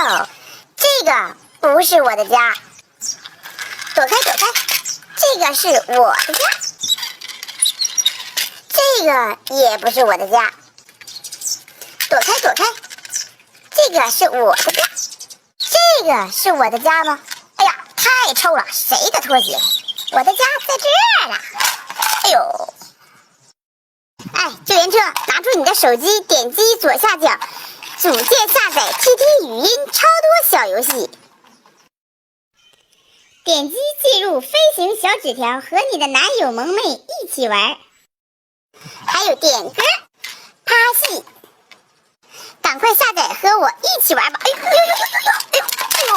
喽，这个不是我的家，躲开躲开，这个是我的家，这个也不是我的家，躲开躲开，这个是我的家，这个是我的家吗？哎呀，太臭了，谁的拖鞋？我的家在这儿呢。哎呦！哎，救援车，拿出你的手机，点击左下角，组件下载 TT 语音超多小游戏。点击进入飞行小纸条，和你的男友萌妹一起玩。还有点歌、趴戏，赶快下载和我一起玩吧！哎呦呦呦呦呦！哎呦！